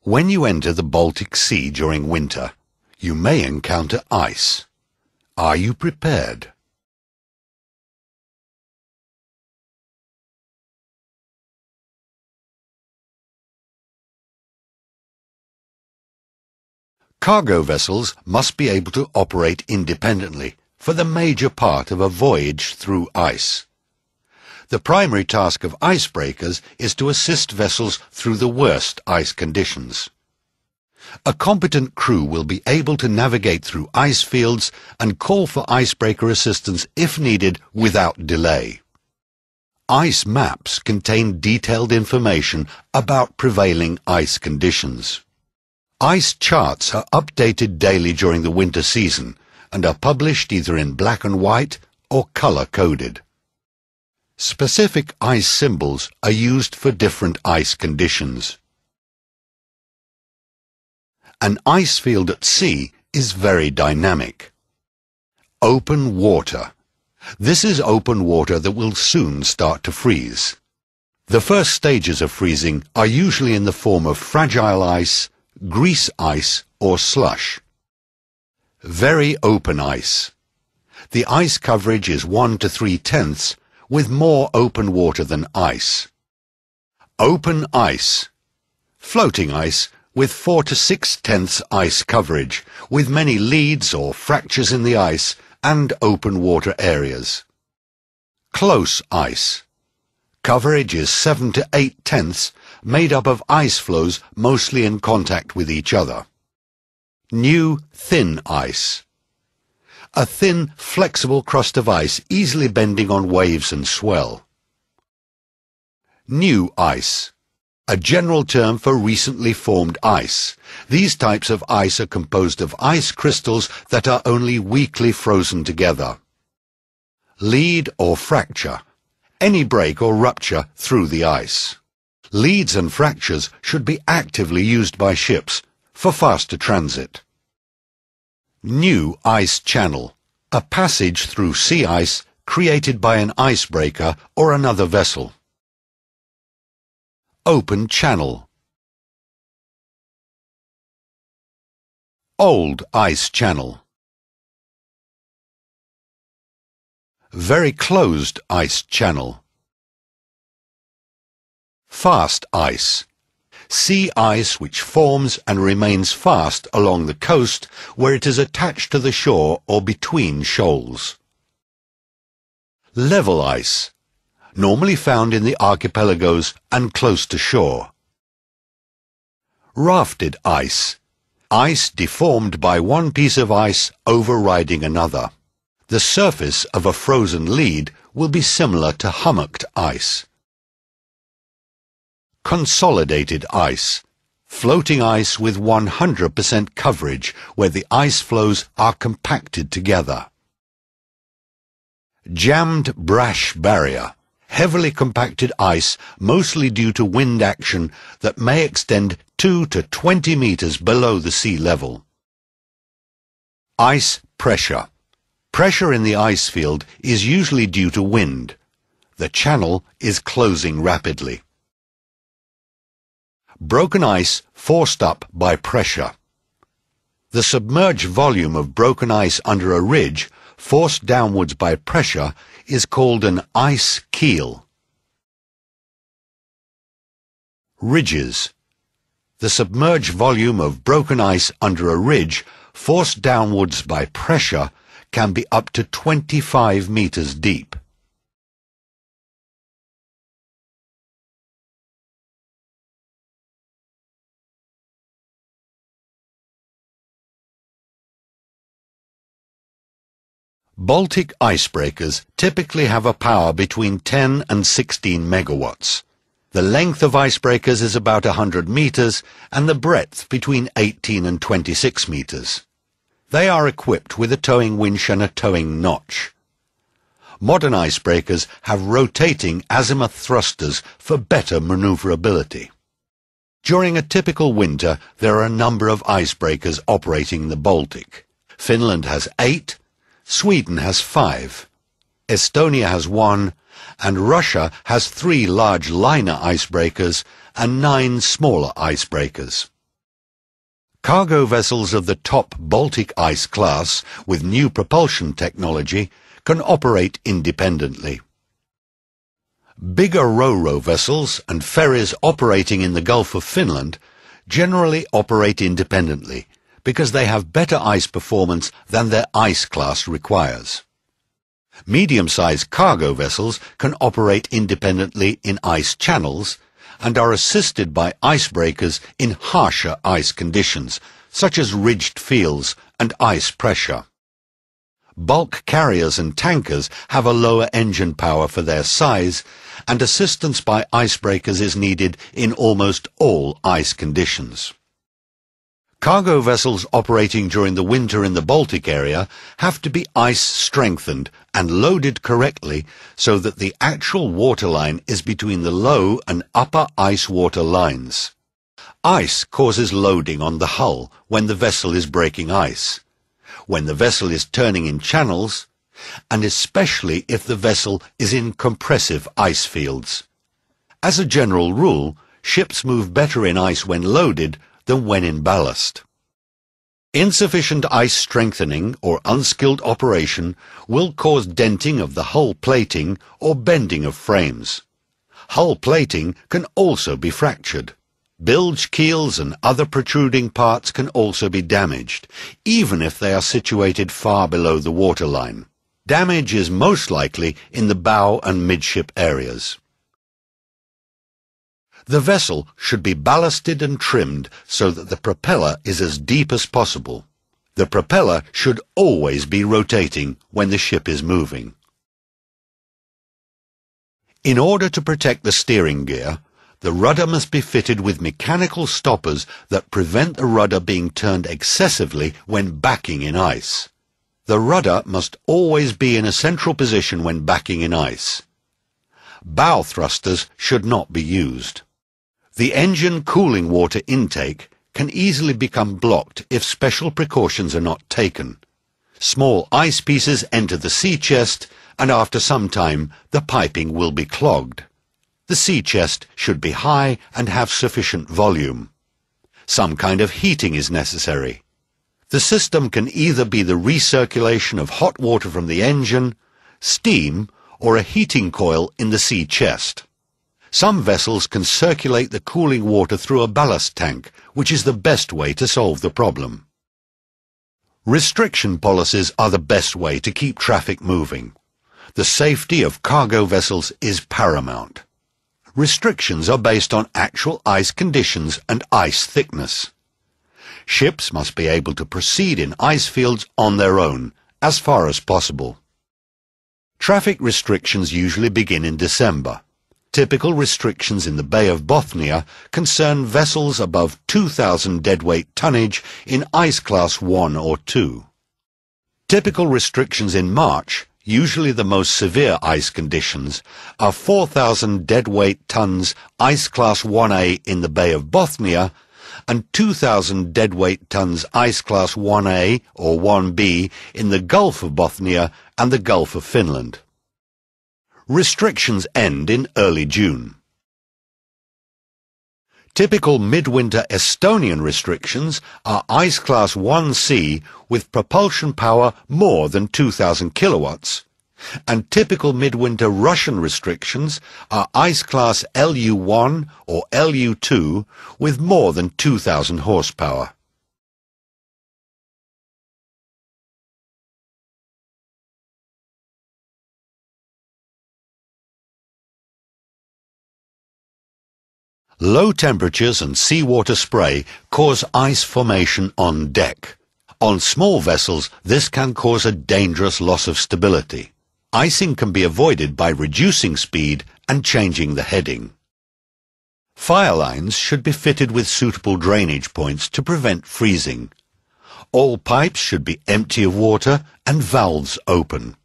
When you enter the Baltic Sea during winter, you may encounter ice. Are you prepared? Cargo vessels must be able to operate independently for the major part of a voyage through ice. The primary task of icebreakers is to assist vessels through the worst ice conditions. A competent crew will be able to navigate through ice fields and call for icebreaker assistance if needed without delay. Ice maps contain detailed information about prevailing ice conditions. Ice charts are updated daily during the winter season and are published either in black and white or color-coded. Specific ice symbols are used for different ice conditions. An ice field at sea is very dynamic. Open water. This is open water that will soon start to freeze. The first stages of freezing are usually in the form of fragile ice, grease ice, or slush. Very open ice. The ice coverage is 1 to 3/10, with more open water than ice. Open ice. Floating ice with 4 to 6/10 ice coverage, with many leads or fractures in the ice and open water areas. Close ice. Coverage is 7 to 8/10, made up of ice floes mostly in contact with each other. New thin ice. A thin, flexible crust of ice easily bending on waves and swell. New ice. A general term for recently formed ice. These types of ice are composed of ice crystals that are only weakly frozen together. Lead or fracture. Any break or rupture through the ice. Leads and fractures should be actively used by ships for faster transit. New ice channel. A passage through sea ice created by an icebreaker or another vessel. Open channel. Old ice channel. Very closed ice channel. Fast ice. Sea ice which forms and remains fast along the coast where it is attached to the shore or between shoals. Level ice. Normally found in the archipelagos and close to shore. Rafted ice. Ice deformed by one piece of ice overriding another. The surface of a frozen lead will be similar to hummocked ice. Consolidated ice. Floating ice with 100% coverage where the ice floes are compacted together. Jammed brash barrier. Heavily compacted ice, mostly due to wind action that may extend 2 to 20 meters below the sea level. Ice pressure. Pressure in the ice field is usually due to wind. The channel is closing rapidly. Broken ice forced up by pressure. The submerged volume of broken ice under a ridge forced downwards by pressure is called an ice keel. Ridges. The submerged volume of broken ice under a ridge forced downwards by pressure can be up to 25 meters deep. Baltic icebreakers typically have a power between 10 and 16 megawatts. The length of icebreakers is about 100 meters and the breadth between 18 and 26 meters. They are equipped with a towing winch and a towing notch. Modern icebreakers have rotating azimuth thrusters for better maneuverability. During a typical winter, there are a number of icebreakers operating in the Baltic. Finland has 8, Sweden has 5, Estonia has 1, and Russia has 3 large liner icebreakers and 9 smaller icebreakers. Cargo vessels of the top Baltic ice class with new propulsion technology can operate independently. Bigger ro-ro vessels and ferries operating in the Gulf of Finland generally operate independently because they have better ice performance than their ice class requires. Medium-sized cargo vessels can operate independently in ice channels and are assisted by icebreakers in harsher ice conditions, such as ridged fields and ice pressure. Bulk carriers and tankers have a lower engine power for their size, and assistance by icebreakers is needed in almost all ice conditions. Cargo vessels operating during the winter in the Baltic area have to be ice-strengthened and loaded correctly so that the actual waterline is between the low and upper ice water lines. Ice causes loading on the hull when the vessel is breaking ice, when the vessel is turning in channels, and especially if the vessel is in compressive ice fields. As a general rule, ships move better in ice when loaded than when in ballast. Insufficient ice strengthening or unskilled operation will cause denting of the hull plating or bending of frames. Hull plating can also be fractured. Bilge keels and other protruding parts can also be damaged, even if they are situated far below the waterline. Damage is most likely in the bow and midship areas. The vessel should be ballasted and trimmed so that the propeller is as deep as possible. The propeller should always be rotating when the ship is moving. In order to protect the steering gear, the rudder must be fitted with mechanical stoppers that prevent the rudder being turned excessively when backing in ice. The rudder must always be in a central position when backing in ice. Bow thrusters should not be used. The engine cooling water intake can easily become blocked if special precautions are not taken. Small ice pieces enter the sea chest, and after some time the piping will be clogged. The sea chest should be high and have sufficient volume. Some kind of heating is necessary. The system can either be the recirculation of hot water from the engine, steam, or a heating coil in the sea chest. Some vessels can circulate the cooling water through a ballast tank, which is the best way to solve the problem. Restriction policies are the best way to keep traffic moving. The safety of cargo vessels is paramount. Restrictions are based on actual ice conditions and ice thickness. Ships must be able to proceed in ice fields on their own, as far as possible. Traffic restrictions usually begin in December. Typical restrictions in the Bay of Bothnia concern vessels above 2,000 deadweight tonnage in ice class 1 or 2. Typical restrictions in March, usually the most severe ice conditions, are 4,000 deadweight tons ice class 1A in the Bay of Bothnia and 2,000 deadweight tons ice class 1A or 1B in the Gulf of Bothnia and the Gulf of Finland. Restrictions end in early June. Typical midwinter Estonian restrictions are ice class 1C with propulsion power more than 2,000 kilowatts, and typical midwinter Russian restrictions are ice class LU1 or LU2 with more than 2,000 horsepower. Low temperatures and seawater spray cause ice formation on deck. On small vessels, this can cause a dangerous loss of stability. Icing can be avoided by reducing speed and changing the heading. Fire lines should be fitted with suitable drainage points to prevent freezing. All pipes should be empty of water and valves open.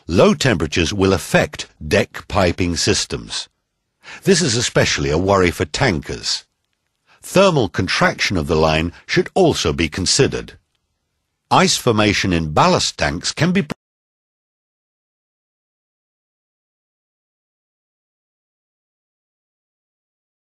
Low temperatures will affect deck piping systems. This is especially a worry for tankers. Thermal contraction of the line should also be considered. Ice formation in ballast tanks can be